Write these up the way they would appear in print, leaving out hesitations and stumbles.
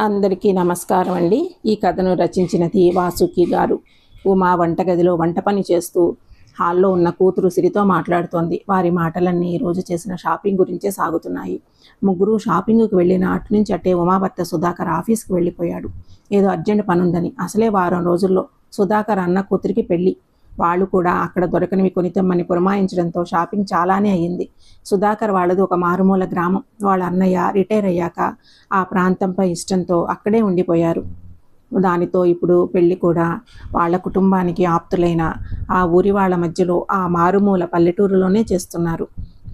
అందరికీ నమస్కారం అండి. ఈ కథను రచించినది వాసుకి గారు. ఉమా వంటగదిలో వంట పని చేస్తూ హాల్లో ఉన్న కూతురు సిరితో మాట్లాడుతోంది. వారి మాటలన్నీ ఈరోజు చేసిన షాపింగ్ గురించే సాగుతున్నాయి. ముగ్గురు షాపింగ్కి వెళ్ళిన అటు నుంచి అట్టే ఉమా భర్త సుధాకర్ ఆఫీస్కి వెళ్ళిపోయాడు. ఏదో అర్జెంట్ పనుందని. అసలే వారం రోజుల్లో సుధాకర్ అన్న కూతురికి పెళ్లి. వాళ్ళు కూడా అక్కడ దొరకనివి కొనితెమ్మని పురమాయించడంతో షాపింగ్ చాలానే అయ్యింది. సుధాకర్ వాళ్ళది ఒక మారుమూల గ్రామం. వాళ్ళ అన్నయ్య రిటైర్ అయ్యాక ఆ ప్రాంతంపై ఇష్టంతో అక్కడే ఉండిపోయారు. దానితో ఇప్పుడు పెళ్లి కూడా వాళ్ళ కుటుంబానికి ఆప్తులైన ఆ ఊరి వాళ్ళ మధ్యలో ఆ మారుమూల పల్లెటూరులోనే చేస్తున్నారు.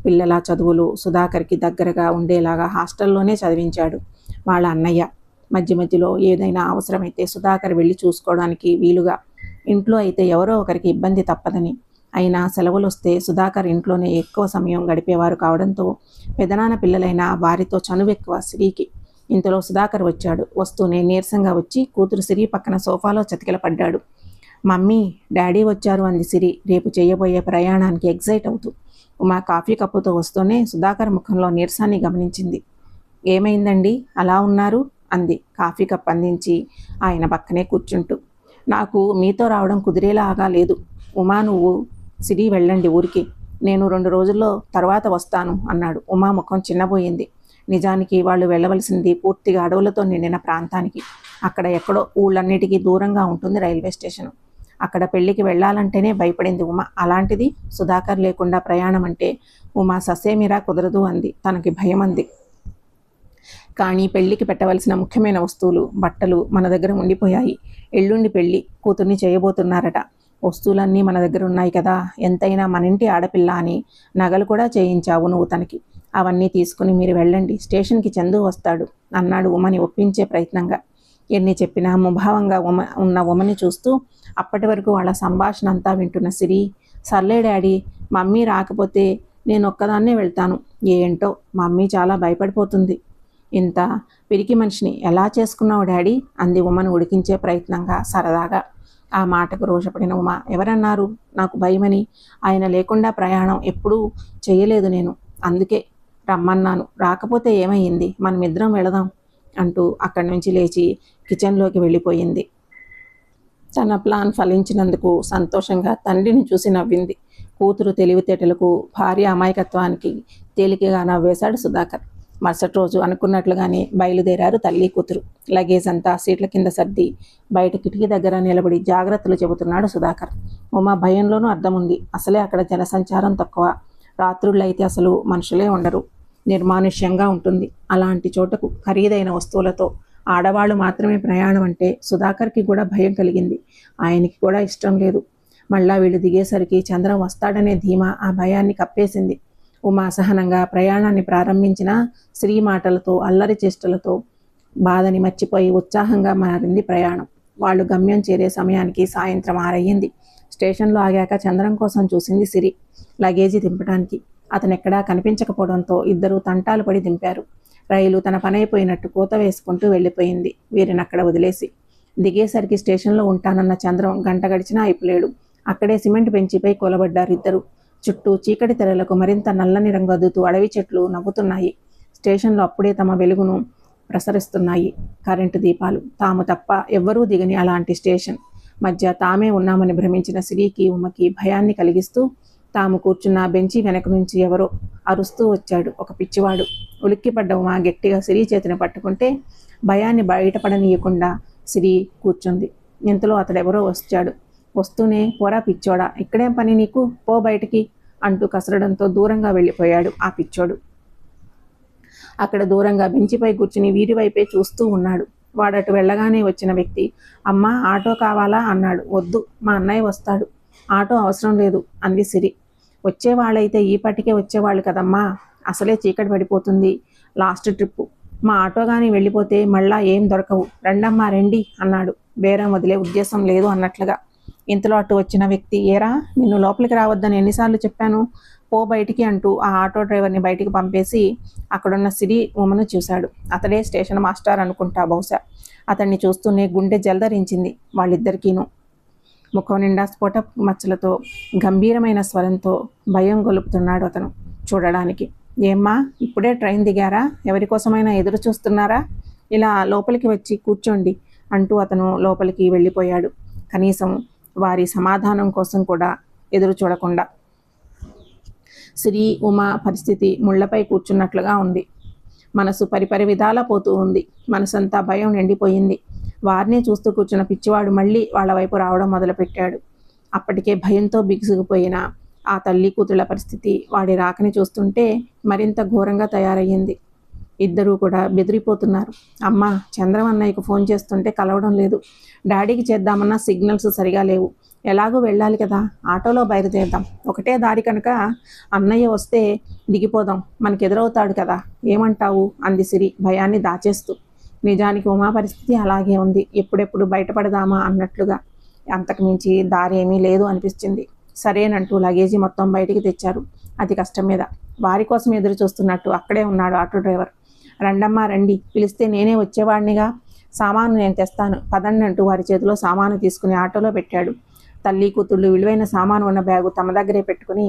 పిల్లల చదువులు సుధాకర్కి దగ్గరగా ఉండేలాగా హాస్టల్లోనే చదివించాడు వాళ్ళ అన్నయ్య. మధ్య మధ్యలో ఏదైనా అవసరమైతే సుధాకర్ వెళ్ళి చూసుకోవడానికి వీలుగా. ఇంట్లో అయితే ఎవరో ఒకరికి ఇబ్బంది తప్పదని. అయినా సెలవులు వస్తే సుధాకర్ ఇంట్లోనే ఎక్కువ సమయం గడిపేవారు కావడంతో పెదనాన్న పిల్లలైన వారితో చనువెక్కువ సిరికి. ఇంతలో సుధాకర్ వచ్చాడు. వస్తూనే నీరసంగా వచ్చి కూతురు సిరి పక్కన సోఫాలో చతికిలపడ్డాడు. మమ్మీ, డాడీ వచ్చారు అంది సిరి రేపు చేయబోయే ప్రయాణానికి ఎగ్జైట్ అవుతూ. ఉమా కాఫీ కప్పుతో వస్తూనే సుధాకర్ ముఖంలో నీరసాన్ని గమనించింది. ఏమైందండి అలా ఉన్నారు అంది కాఫీ కప్ అందించి ఆయన పక్కనే కూర్చుంటూ. నాకు మీతో రావడం కుదిరేలాగా లేదు. ఉమా, నువ్వు సిరి వెళ్ళండి ఊరికి. నేను 2 రోజుల్లో తర్వాత వస్తాను అన్నాడు. ఉమా ముఖం చిన్నబోయింది. నిజానికి వాళ్ళు వెళ్ళవలసింది పూర్తిగా అడవులతో నిండిన ప్రాంతానికి. అక్కడ ఎక్కడో ఊళ్ళన్నిటికీ దూరంగా ఉంటుంది రైల్వే స్టేషను. అక్కడ పెళ్లికి వెళ్ళాలంటేనే భయపడింది ఉమా. అలాంటిది సుధాకర్ లేకుండా ప్రయాణం అంటే ఉమా ససేమిరా కుదరదు అంది. తనకి భయం అంది. కానీ పెళ్లికి పెట్టవలసిన ముఖ్యమైన వస్తువులు, బట్టలు మన దగ్గర ఉండిపోయాయి. ఎల్లుండి పెళ్లి కూతుర్ని చేయబోతున్నారట. వస్తువులన్నీ మన దగ్గర ఉన్నాయి కదా. ఎంతైనా మన ఇంటి ఆడపిల్ల అని నగలు కూడా చేయించావు నువ్వు తనకి. అవన్నీ తీసుకుని మీరు వెళ్ళండి. స్టేషన్కి చందు వస్తాడు అన్నాడు ఉమని ఒప్పించే ప్రయత్నంగా. ఎన్ని చెప్పినా ముభావంగా ఉన్న ఉమని చూస్తూ అప్పటి వరకు వాళ్ళ సంభాషణ అంతా వింటున్న సిరి, సర్లే డాడీ, మమ్మీ రాకపోతే నేను ఒక్కదాన్నే వెళ్తాను. ఏంటో మమ్మీ చాలా భయపడిపోతుంది. ఇంత పిరికి మనిషిని ఎలా చేసుకున్నావు డాడీ అంది ఉమను ఉడికించే ప్రయత్నంగా సరదాగా. ఆ మాటకు రోషపడిన ఉమ, ఎవరన్నారు నాకు భయమని? ఆయన లేకుండా ప్రయాణం ఎప్పుడూ చేయలేదు నేను. అందుకే రమ్మన్నాను. రాకపోతే ఏమయ్యింది, మనమిద్దరం వెళదాం అంటూ అక్కడి నుంచి లేచి కిచెన్లోకి వెళ్ళిపోయింది. తన ప్లాన్ ఫలించినందుకు సంతోషంగా తండ్రిని చూసి నవ్వింది. కూతురు తెలివితేటలకు, భార్య అమాయకత్వానికి తేలికగా నవ్వేశాడు సుధాకర్. మరుసటి రోజు అనుకున్నట్లుగానే బయలుదేరారు తల్లి కూతురు. లగేజ్ అంతా సీట్ల కింద సర్ది బయట కిటికీ దగ్గర నిలబడి జాగ్రత్తలు చెబుతున్నాడు సుధాకర్. ఉమా భయంలోనూ అర్థముంది. అసలే అక్కడ జనసంచారం తక్కువ. రాత్రుళ్ళైతే అసలు మనుషులే ఉండరు. నిర్మానుష్యంగా ఉంటుంది. అలాంటి చోటకు ఖరీదైన వస్తువులతో ఆడవాళ్లు మాత్రమే ప్రయాణం అంటే సుధాకర్కి కూడా భయం కలిగింది. ఆయనకి కూడా ఇష్టం లేదు. మళ్ళా వీళ్ళు దిగేసరికి చంద్రం వస్తాడనే ధీమా ఆ భయాన్ని కప్పేసింది. ఉమా అసహనంగా ప్రయాణాన్ని ప్రారంభించిన శ్రీ మాటలతో, అల్లరి చేష్టలతో బాధని మర్చిపోయి ఉత్సాహంగా మారింది ప్రయాణం. వాళ్ళు గమ్యం చేరే సమయానికి సాయంత్రం 6 అయ్యింది. స్టేషన్లో ఆగాక చంద్రం కోసం చూసింది సిరి లగేజీ దింపడానికి. అతనెక్కడా కనిపించకపోవడంతో ఇద్దరూ తంటాలు పడి దింపారు. రైలు తన పనైపోయినట్టు కూత వేసుకుంటూ వెళ్ళిపోయింది వీరిని అక్కడ వదిలేసి. దిగేసరికి స్టేషన్లో ఉంటానన్న చంద్రం గంట గడిచినా అయిపోలేడు. అక్కడే సిమెంట్ బెంచిపై కూలబడ్డారు ఇద్దరు. చుట్టూ చీకటి తెరలకు మరింత నల్లని రంగు అద్దుతూ అడవి చెట్లు నవ్వుతున్నాయి. స్టేషన్లో అప్పుడే తమ వెలుగును ప్రసరిస్తున్నాయి కరెంటు దీపాలు. తాము తప్ప ఎవ్వరూ దిగని అలాంటి స్టేషన్ మధ్య తామే ఉన్నామని భ్రమించిన సిరికి, ఉమకి భయాన్ని కలిగిస్తూ తాము కూర్చున్న బెంచి వెనక నుంచి ఎవరో అరుస్తూ వచ్చాడు ఒక పిచ్చివాడు. ఉలిక్కిపడ్డ ఉమ గట్టిగా సిరి చేతిని పట్టుకుంటే భయాన్ని బయటపడనీయకుండా సిరి కూర్చుంది. ఇంతలో అతడెవరో వచ్చాడు. వస్తూనే, పోరా పిచ్చోడా, ఇక్కడేం పని నీకు, పో బయటికి అంటూ కసరడంతో దూరంగా వెళ్ళిపోయాడు ఆ పిచ్చోడు. అక్కడ దూరంగా బెంచిపై కూర్చుని వీరి వైపే చూస్తూ ఉన్నాడు. వాడటు వెళ్ళగానే వచ్చిన వ్యక్తి, అమ్మా ఆటో కావాలా అన్నాడు. వద్దు, మా అన్నయ్య వస్తాడు. ఆటో అవసరం లేదు అంది సిరి. వచ్చేవాళ్ళైతే ఈపాటికే వచ్చేవాళ్ళు కదమ్మా. అసలే చీకటి పడిపోతుంది. Last trip. మా ఆటో కానీ వెళ్ళిపోతే మళ్ళా ఏం దొరకవు. రండమ్మా రండి అన్నాడు బేరం వదిలే ఉద్దేశం లేదు అన్నట్లుగా. ఇంతలో అటు వచ్చిన వ్యక్తి, ఏరా నిన్ను లోపలికి రావద్దని ఎన్నిసార్లు చెప్పాను, పో బయటికి అంటూ ఆ ఆటో డ్రైవర్ని బయటికి పంపేసి అక్కడున్న సిరి ఉమను చూశాడు. అతడే స్టేషన్ మాస్టర్ అనుకుంటా బహుశా. అతన్ని చూస్తూనే గుండె జలధరించింది వాళ్ళిద్దరికీను. ముఖం నిండా స్ఫోట మచ్చలతో గంభీరమైన స్వరంతో భయం గొలుపుతున్నాడు అతను చూడడానికి. ఏమ్మా, ఇప్పుడే ట్రైన్ దిగారా? ఎవరికోసమైనా ఎదురు చూస్తున్నారా ఇలా లోపలికి వచ్చి కూర్చోండి అంటూ అతను లోపలికి వెళ్ళిపోయాడు. కనీసం వారి సమాధానం కోసం కూడా ఎదురు చూడకుండా. శ్రీ ఉమా పరిస్థితి ముళ్లపై కూర్చున్నట్లుగా ఉంది. మనసు పరిపరి విధాలా పోతూ ఉంది. మనసంతా భయం నిండిపోయింది. వారినే చూస్తూ కూర్చున్న పిచ్చివాడు మళ్ళీ వాళ్ళ వైపు రావడం మొదలుపెట్టాడు. అప్పటికే భయంతో బిగుసుకుపోయిన ఆ తల్లి కూతుళ్ళ పరిస్థితి వాడి రాకని చూస్తుంటే మరింత ఘోరంగా తయారయ్యింది. ఇద్దరూ కూడా బెదిరిపోతున్నారు. అమ్మ, చంద్రం అన్నయ్యకు ఫోన్ చేస్తుంటే కలవడం లేదు. డాడీకి చేద్దామన్నా సిగ్నల్స్ సరిగా లేవు. ఎలాగూ వెళ్ళాలి కదా, ఆటోలో బయలుదేరదాం. ఒకటే దారి కనుక అన్నయ్య వస్తే దిగిపోదాం, మనకు ఎదురవుతాడు కదా, ఏమంటావు అంది సిరి భయాన్ని దాచేస్తూ. నిజానికి ఉమా పరిస్థితి అలాగే ఉంది. ఎప్పుడెప్పుడు బయటపడదామా అన్నట్లుగా. అంతకుమించి దారి ఏమీ లేదు అనిపించింది. సరేనంటూ లగేజీ మొత్తం బయటికి తెచ్చారు. అతి కష్టం మీద. వారి కోసం ఎదురు చూస్తున్నట్టు అక్కడే ఉన్నాడు ఆటో డ్రైవర్. రండమ్మా రండి, పిలిస్తే నేనే వచ్చేవాడినిగా. సామాను నేను తెస్తాను, పదండి అంటూ వారి చేతిలో సామాను తీసుకుని ఆటోలో పెట్టాడు. తల్లి కూతుళ్ళు విలువైన సామాను ఉన్న బ్యాగు తమ దగ్గరే పెట్టుకుని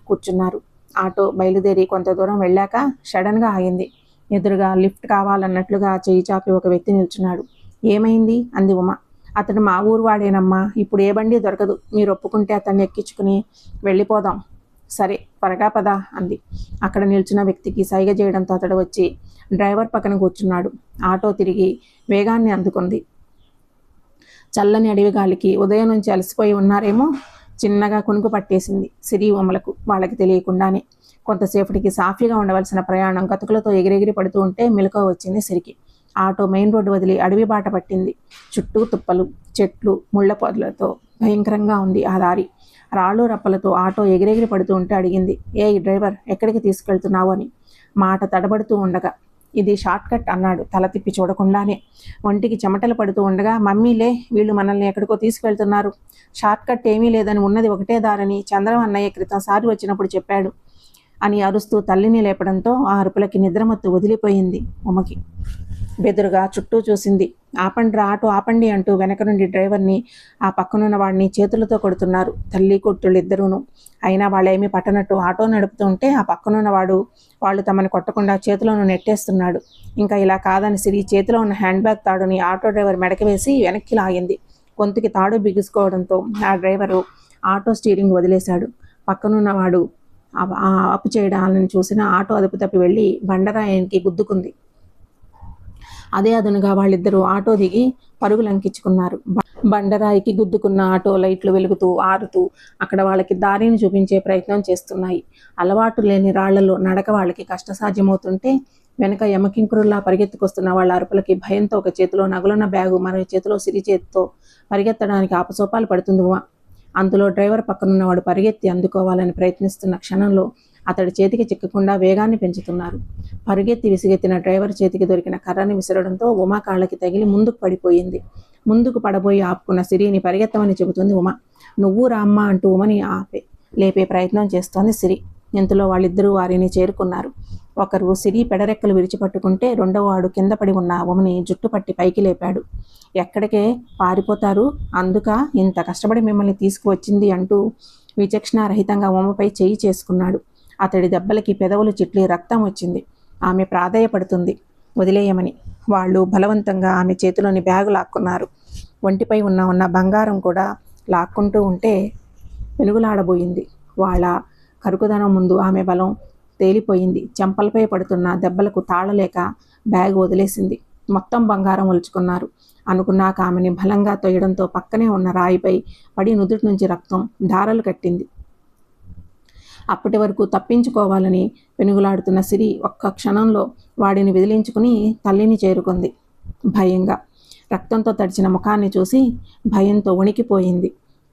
కూర్చున్నారు. ఆటో బయలుదేరి కొంత దూరం వెళ్ళాక సడన్గా ఆగింది. ఎదురుగా లిఫ్ట్ కావాలన్నట్లుగా చేయి చాపి ఒక వ్యక్తి నిల్చున్నాడు. ఏమైంది అంది ఉమ. అతడు మా ఊరు వాడేనమ్మా, ఇప్పుడు ఏ బండి దొరకదు. మీరు ఒప్పుకుంటే అతన్ని ఎక్కించుకుని వెళ్ళిపోదాం. సరే త్వరగా పద అంది. అక్కడ నిల్చున్న వ్యక్తికి సైగ చేయడంతో అతడు వచ్చి డ్రైవర్ పక్కన కూర్చున్నాడు. ఆటో తిరిగి వేగాన్ని అందుకుంది. చల్లని అడవి గాలికి ఉదయం నుంచి అలసిపోయి ఉన్నారేమో. చిన్నగా కునుకు పట్టేసింది సిరి ఉమలకు, వాళ్ళకి తెలియకుండానే. కొంతసేపటికి సాఫీగా ఉండవలసిన ప్రయాణం గతుకులతో ఎగిరెగిరి పడుతూ ఉంటే మెలకువ వచ్చింది సిరికి. ఆటో మెయిన్ రోడ్డు వదిలి అడవి బాట పట్టింది. చుట్టూ తుప్పలు, చెట్లు, ముళ్ల పొదలతో భయంకరంగా ఉంది ఆ దారి. రాళ్ళు రప్పలతో ఆటో ఎగిరెగిరి పడుతూ ఉంటే అడిగింది, ఏయ్ డ్రైవర్, ఎక్కడికి తీసుకెళ్తున్నావు అని. మాట తడబడుతూ ఉండగా. ఇది షార్ట్ కట్ అన్నాడు తల తిప్పి చూడకుండానే. ఒంటికి చెమటలు పడుతూ ఉండగా, మమ్మీలే, వీళ్ళు మనల్ని ఎక్కడికో తీసుకెళ్తున్నారు. షార్ట్ కట్ ఏమీ లేదని, ఉన్నది ఒకటే దారని చంద్రం అన్నయ్య క్రితం సారి వచ్చినప్పుడు చెప్పాడు అని అరుస్తూ తల్లిని లేపడంతో ఆ అరుపులకి నిద్రమత్తు వదిలిపోయింది ఉమకి. బెదురుగా చుట్టూ చూసింది. ఆపండి ఆటో ఆపండి అంటూ వెనక నుండి డ్రైవర్ని, ఆ పక్కనున్న వాడిని చేతులతో కొడుతున్నారు తల్లి కొట్టుళ్ళు ఇద్దరూను. అయినా వాళ్ళేమీ పట్టనట్టు ఆటో నడుపుతూ ఉంటే ఆ పక్కనున్న వాళ్ళు తమని కొట్టకుండా చేతిలోనూ నెట్టేస్తున్నాడు. ఇంకా ఇలా కాదని సిరి చేతిలో ఉన్న హ్యాండ్ బ్యాగ్ తాడుని ఆటో డ్రైవర్ మెడకి వేసి వెనక్కి లాగింది. గొంతుకి తాడు బిగుసుకోవడంతో ఆ డ్రైవరు ఆటో స్టీరింగ్ వదిలేశాడు. పక్కనున్నవాడు అప్పు చేయడాలని చూసిన ఆటో అదుపు తప్పి వెళ్ళి బండరాయానికి గుద్దుకుంది. అదే అదునుగా వాళ్ళిద్దరూ ఆటో దిగి పరుగులంకించుకున్నారు. బండరాయికి గుద్దుకున్న ఆటో లైట్లు వెలుగుతూ ఆరుతూ అక్కడ వాళ్ళకి దారిని చూపించే ప్రయత్నం చేస్తున్నాయి. అలవాటు లేని రాళ్లలో నడక వాళ్ళకి కష్టసాధ్యమవుతుంటే వెనక యమకింకురుల్లా పరిగెత్తుకొస్తున్న వాళ్ళ అరుపులకి భయంతో ఒక చేతిలో నగులున్న బ్యాగు మరో చేతిలో సిరి చేతితో పరిగెత్తడానికి ఆపసోపాలు పడుతుంది ఉమ. అందులో డ్రైవర్ పక్కనున్నవాడు పరిగెత్తి అందుకోవాలని ప్రయత్నిస్తున్న క్షణంలో అతడి చేతికి చిక్కకుండా వేగాన్ని పెంచుతున్నారు. పరుగెత్తి విసిగెత్తిన డ్రైవర్ చేతికి దొరికిన కర్రని విసరడంతో ఉమా కాళ్ళకి తగిలి ముందుకు పడిపోయింది. ముందుకు పడబోయి ఆపుకున్న సిరిని పరిగెత్తమని చెబుతుంది ఉమ. నువ్వు రామ్మా అంటూ ఉమని లేపే ప్రయత్నం చేస్తోంది సిరి. ఇంతలో వాళ్ళిద్దరూ వారిని చేరుకున్నారు. ఒకరు సిరి పెడరెక్కలు విరిచిపట్టుకుంటే రెండవ వాడు కింద పడి ఉన్న ఉమని జుట్టు పట్టి పైకి లేపాడు. ఎక్కడికే పారిపోతారు, అందుక ఇంత కష్టపడి మిమ్మల్ని తీసుకువచ్చింది అంటూ విచక్షణారహితంగా ఉమపై చెయ్యి చేసుకున్నాడు. అతడి దెబ్బలకి పెదవులు చిట్లి రక్తం వచ్చింది. ఆమె ప్రాధేయపడుతుంది వదిలేయమని. వాళ్ళు బలవంతంగా ఆమె చేతిలోని బ్యాగు లాక్కున్నారు. ఒంటిపై ఉన్న బంగారం కూడా లాక్కుంటూ ఉంటే వెలుగులాడబోయింది. వాళ్ళ కరుకుదనం ముందు ఆమె బలం తేలిపోయింది. చెంపలపై పడుతున్న దెబ్బలకు తాళలేక బ్యాగు వదిలేసింది. మొత్తం బంగారం ఒలుచుకున్నారు. అనుకున్నాక ఆమెని బలంగా తొయ్యడంతో పక్కనే ఉన్న రాయిపై పడి నుదుటి నుంచి రక్తం ధారలు కట్టింది. అప్పటి వరకు తప్పించుకోవాలని పెనుగులాడుతున్న సిరి ఒక్క క్షణంలో వాడిని విదిలించుకుని తల్లిని చేరుకుంది. భయంగా రక్తంతో తడిచిన ముఖాన్ని చూసి భయంతో వణికిపోయింది,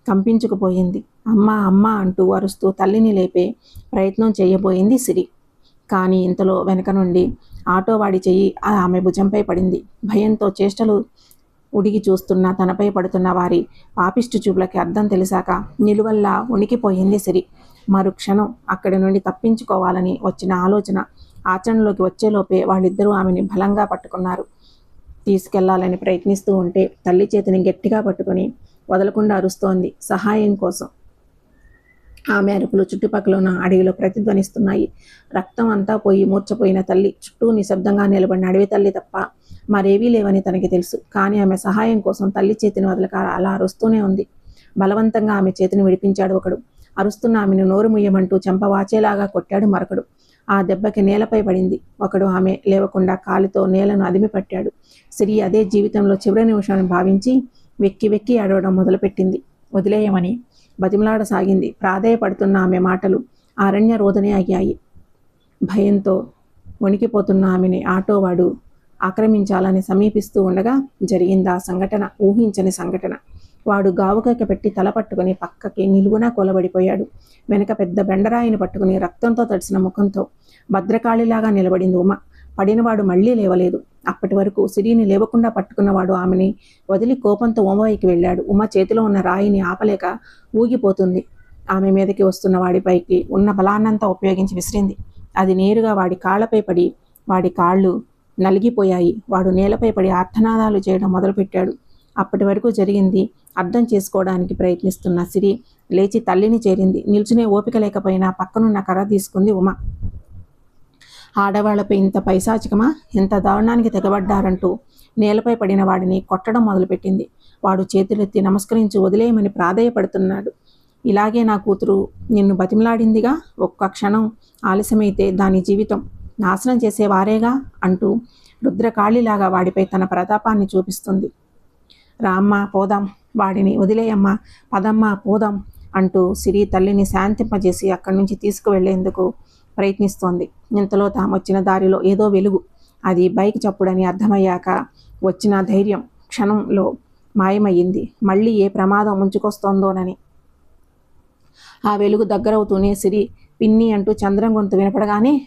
కంపించుకుపోయింది. అమ్మా అమ్మా అంటూ అరుస్తూ తల్లిని లేపే ప్రయత్నం చేయబోయింది సిరి. కానీ ఇంతలో వెనక నుండి ఆటోవాడి చెయ్యి ఆమె భుజంపై పడింది. భయంతో చేష్టలు ఉడిగి చూస్తున్న తనపై పడుతున్న వారి పాపిష్టి చూపులకి అర్థం తెలిసాక నిలువల్లా వణికిపోయింది సిరి. మరుక్షణం అక్కడి నుండి తప్పించుకోవాలని వచ్చిన ఆలోచన ఆచరణలోకి వచ్చేలోపే వాళ్ళిద్దరూ ఆమెని బలంగా పట్టుకున్నారు. తీసుకెళ్లాలని ప్రయత్నిస్తూ ఉంటే తల్లి చేతిని గట్టిగా పట్టుకుని వదలకుండా అరుస్తోంది సహాయం కోసం. ఆమె అరుపులు చుట్టుపక్కల ఉన్న అడవిలో ప్రతిధ్వనిస్తున్నాయి. రక్తం అంతా పోయి మూర్చపోయిన తల్లి, చుట్టూ నిశ్శబ్దంగా నిలబడిన అడవి తల్లి తప్ప మరేవీ లేవని తనకి తెలుసు. కానీ ఆమె సహాయం కోసం తల్లి చేతిని వదలక అలా అరుస్తూనే ఉంది. బలవంతంగా ఆమె చేతిని విడిపించాడు ఒకడు. అరుస్తున్న ఆమెను నోరు ముయ్యమంటూ చెంప వాచేలాగా కొట్టాడు మరొకడు. ఆ దెబ్బకి నేలపై పడింది. ఒకడు ఆమె లేవకుండా కాలితో నేలను అదిమి పట్టాడు. సిరి అదే జీవితంలో చివరి నిమిషాన్ని భావించి వెక్కి వెక్కి ఏడవడం మొదలుపెట్టింది. వదిలేయమని బతిమలాడసాగింది. ప్రాధేయపడుతున్న ఆమె మాటలు అరణ్య రోదనే అయ్యాయి. భయంతో వణికిపోతున్న ఆమెని ఆటోవాడు ఆక్రమించాలని సమీపిస్తూ ఉండగా జరిగింది ఆ సంఘటన. ఊహించని సంఘటన. వాడు గావుకేక పెట్టి తల పట్టుకుని పక్కకి నిలువునా కొలబడిపోయాడు. వెనక పెద్ద బెండరాయిని పట్టుకుని రక్తంతో తడిసిన ముఖంతో భద్రకాళిలాగా నిలబడింది ఉమ. పడినవాడు మళ్లీ లేవలేదు. అప్పటి వరకు సిరిని లేవకుండా పట్టుకున్నవాడు ఆమెని వదిలి కోపంతో ఉమవైకి వెళ్ళాడు. ఉమ చేతిలో ఉన్న రాయిని ఆపలేక ఊగిపోతుంది. ఆమె మీదకి వస్తున్న వాడిపైకి ఉన్న బలాన్నంతా ఉపయోగించి విసిరింది. అది నేరుగా వాడి కాళ్లపై పడి వాడి కాళ్ళు నలిగిపోయాయి. వాడు నేలపై పడి ఆర్తనాదాలు చేయడం మొదలుపెట్టాడు. అప్పటి వరకు జరిగింది అర్థం చేసుకోవడానికి ప్రయత్నిస్తున్న సిరి లేచి తల్లిని చేరింది. నిల్చునే ఓపిక లేకపోయినా పక్కనున్న కర్ర తీసుకుంది ఉమ. ఆడవాళ్లపై ఇంత పైశాచికమా, ఇంత దారుణానికి తెగబడ్డారంటూ నేలపై పడిన వాడిని కొట్టడం మొదలుపెట్టింది. వాడు చేతులెత్తి నమస్కరించి వదిలేయమని ప్రాధేయపడుతున్నాడు. ఇలాగే నా కూతురు నిన్ను బతిమలాడిందిగా, ఒక్క క్షణం ఆలస్యమైతే దాని జీవితం నాశనం చేసేవారేగా అంటూ రుద్రకాళిలాగా వాడిపై తన ప్రతాపాన్ని చూపిస్తుంది. రామ్మ పోదాం, వాడిని వదిలేయమ్మా, పదమ్మా పోదాం అంటూ సిరి తల్లిని శాంతింపజేసి అక్కడి నుంచి తీసుకువెళ్లేందుకు ప్రయత్నిస్తోంది. ఇంతలో తామొచ్చిన దారిలో ఏదో వెలుగు. అది బైక్ చప్పుడని అర్థమయ్యాక వచ్చిన ధైర్యం క్షణంలో మాయమయ్యింది. మళ్ళీ ఏ ప్రమాదం ముంచుకొస్తోందోనని. ఆ వెలుగు దగ్గరవుతూనే సిరి పిన్ని అంటూ చంద్రం గొంతు వినపడగానే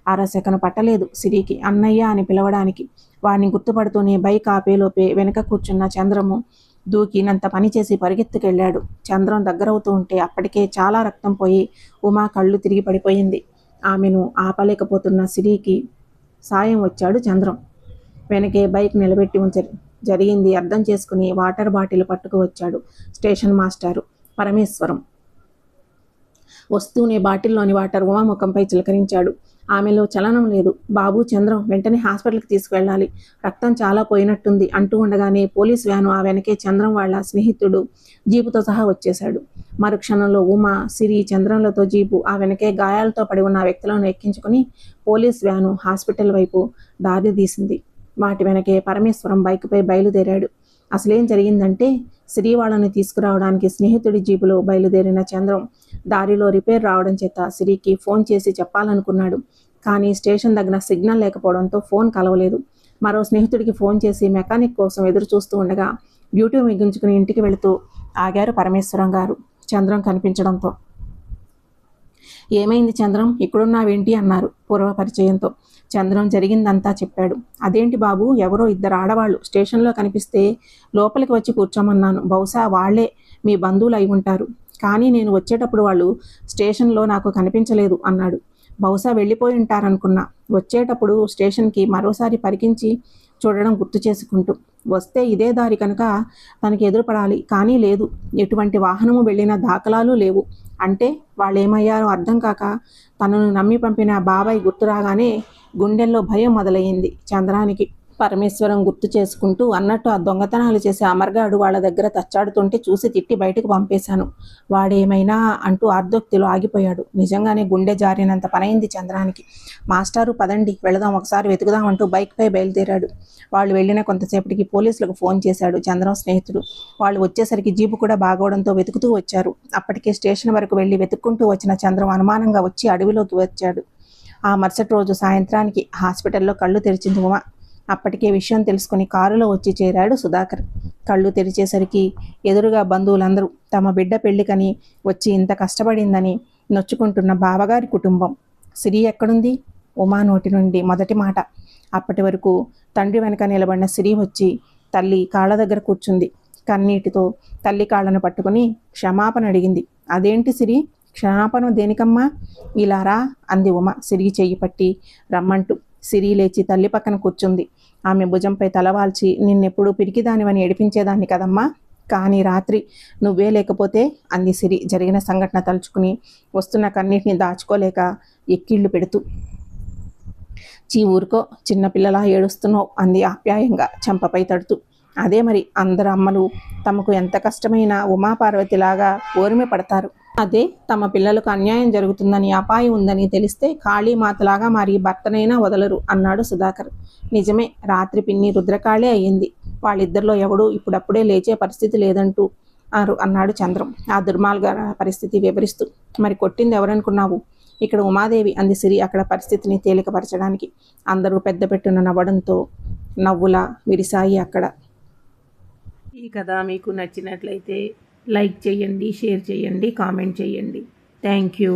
అరసెకను పట్టలేదు సిరికి అన్నయ్య అని పిలవడానికి. వాడిని గుర్తుపడుతూనే బైక్ ఆపేలోపే వెనక కూర్చున్న చంద్రము దూకినంత పనిచేసి పరిగెత్తుకెళ్ళాడు. చంద్రం దగ్గరవుతూ ఉంటే అప్పటికే చాలా రక్తం పోయి ఉమా కళ్ళు తిరిగి పడిపోయింది. ఆమెను ఆపలేకపోతున్న సిరికి సాయం వచ్చాడు చంద్రం. వెనకే బైక్ నిలబెట్టి జరిగింది అర్థం చేసుకుని వాటర్ బాటిల్ పట్టుకు వచ్చాడు స్టేషన్ మాస్టారు పరమేశ్వరం. వస్తూనే బాటిల్లోని వాటర్ ఉమా ముఖంపై చిలకరించాడు. ఆమెలో చలనం లేదు. బాబు, చంద్రం వెంటనే హాస్పిటల్కి తీసుకువెళ్ళాలి, రక్తం చాలా పోయినట్టుంది అంటూ ఉండగానే పోలీస్ వ్యాను ఆ వెనకే చంద్రం వాళ్ళ స్నేహితుడు జీపుతో సహా వచ్చేశాడు. మరుక్షణంలో ఉమా, సిరి, చంద్రంలతో జీపు ఆ వెనకే గాయాలతో పడి ఉన్న వ్యక్తులను ఎక్కించుకుని పోలీస్ వ్యాను హాస్పిటల్ వైపు దారి తీసింది. వాటి వెనకే పరమేశ్వరం బైక్పై బయలుదేరాడు. అసలేం జరిగిందంటే సిరి వాళ్ళని తీసుకురావడానికి స్నేహితుడి జీపులో బయలుదేరిన చంద్రం దారిలో రిపేర్ రావడం చేత సిరికి ఫోన్ చేసి చెప్పాలనుకున్నాడు. కానీ స్టేషన్ దగ్గర సిగ్నల్ లేకపోవడంతో ఫోన్ కలవలేదు. మరో స్నేహితుడికి ఫోన్ చేసి మెకానిక్ కోసం ఎదురు చూస్తూ ఉండగా డ్యూటీ ముగించుకుని ఇంటికి వెళుతూ ఆగారు పరమేశ్వరం గారు చంద్రం కనిపించడంతో. ఏమైంది చంద్రం, ఇక్కడున్నావేంటి అన్నారు పూర్వ పరిచయంతో. చంద్రం జరిగిందంతా చెప్పాడు. అదేంటి బాబు, ఎవరో ఇద్దరు ఆడవాళ్ళు స్టేషన్లో కనిపిస్తే లోపలికి వచ్చి కూర్చోమన్నాను. బహుశా వాళ్లే మీ బంధువులు అయి ఉంటారు. కానీ నేను వచ్చేటప్పుడు వాళ్ళు స్టేషన్లో నాకు కనిపించలేదు అన్నాడు. బహుశా వెళ్ళిపోయి ఉంటారనుకున్నా. వచ్చేటప్పుడు స్టేషన్కి మరోసారి పరికించి చూడడం గుర్తు చేసుకుంటూ. వస్తే ఇదే దారి కనుక తనకి ఎదురుపడాలి, కానీ లేదు. ఎటువంటి వాహనము వెళ్ళిన దాఖలాలు లేవు. అంటే వాళ్ళేమయ్యారో అర్థం కాక తనను నమ్మి పంపిన బాబాయ్ గుర్తు రాగానే గుండెల్లో భయం మొదలయ్యింది చంద్రానికి. పరమేశ్వరం గుర్తు చేసుకుంటూ అన్నట్టు ఆ దొంగతనాలు చేసే అమర్గాడు వాళ్ళ దగ్గర తచ్చాడుతుంటే చూసి తిట్టి బయటకు పంపేశాను. వాడేమైనా అంటూ ఆర్దోక్తిలో ఆగిపోయాడు. నిజంగానే గుండె జారినంత పనైంది చంద్రానికి. మాస్టారు పదండి వెళదాం, ఒకసారి వెతుకుదాం అంటూ బైక్పై బయలుదేరాడు. వాళ్ళు వెళ్ళిన కొంతసేపటికి పోలీసులకు ఫోన్ చేశాడు చంద్రం స్నేహితుడు. వాళ్ళు వచ్చేసరికి జీపు కూడా బాగోవడంతో వెతుకుతూ వచ్చారు. అప్పటికే స్టేషన్ వరకు వెళ్ళి వెతుక్కుంటూ వచ్చిన చంద్రం అనుమానంగా వచ్చి అడవిలోకి వచ్చాడు. ఆ మరుసటి రోజు సాయంత్రానికి హాస్పిటల్లో కళ్ళు తెరిచింది ఉమ. అప్పటికే విషయం తెలుసుకుని కారులో వచ్చి చేరాడు సుధాకర్. కళ్ళు తెరిచేసరికి ఎదురుగా బంధువులందరూ తమ బిడ్డ పెళ్లికని వచ్చి ఇంత కష్టపడిందని నొచ్చుకుంటున్న బావగారి కుటుంబం. సిరి ఎక్కడుంది? ఉమా నోటి నుండి మొదటి మాట. అప్పటి వరకు తండ్రి వెనక నిలబడిన సిరి వచ్చి తల్లి కాళ్ళ దగ్గర కూర్చుంది. కన్నీటితో తల్లి కాళ్ళను పట్టుకుని క్షమాపణ అడిగింది. అదేంటి సిరి, క్షమాపణ దేనికమ్మా? ఇలా రా అంది ఉమ సిరి చెయ్యి పట్టి రమ్మంటూ. సిరి లేచి తల్లి పక్కన కూర్చుంది. ఆమె భుజంపై తలవాల్చి, నిన్నెప్పుడు పిరికిదానివని ఏడిపించేదాన్ని కదమ్మా, కానీ రాత్రి నువ్వే లేకపోతే అంది సిరి జరిగిన సంఘటన తలుచుకుని వస్తున్న కన్నీటిని దాచుకోలేక ఎక్కిళ్ళు పెడుతూ. చీ ఊరుకో, చిన్నపిల్లలా ఏడుస్తున్నావు అంది ఆప్యాయంగా చెంపపై తడుతూ. అదే మరి, అందరు అమ్మలు తమకు ఎంత కష్టమైన ఉమాపార్వతిలాగా ఓర్మి పడతారు. అదే తమ పిల్లలకు అన్యాయం జరుగుతుందని అపాయం ఉందని తెలిస్తే కాళీమాతలాగా మారి భర్తనైనా వదలరు అన్నాడు సుధాకర్. నిజమే, రాత్రి పిన్ని రుద్రకాళే అయ్యింది. వాళ్ళిద్దరిలో ఎవడూ ఇప్పుడప్పుడే లేచే పరిస్థితి లేదంటూ అన్నాడు చంద్రం ఆ దుర్మార్గ పరిస్థితి వివరిస్తూ. మరి కొట్టింది ఎవరనుకున్నావు? ఇక్కడ ఉమాదేవి అంది సిరి అక్కడ పరిస్థితిని తేలికపరచడానికి. అందరూ పెద్ద పెట్టున నవ్వడంతో నవ్వులా విరిసాయి అక్కడ. ఈ కథ మీకు నచ్చినట్లయితే లైక్ చేయండి, షేర్ చేయండి, కామెంట్ చేయండి. Thank you.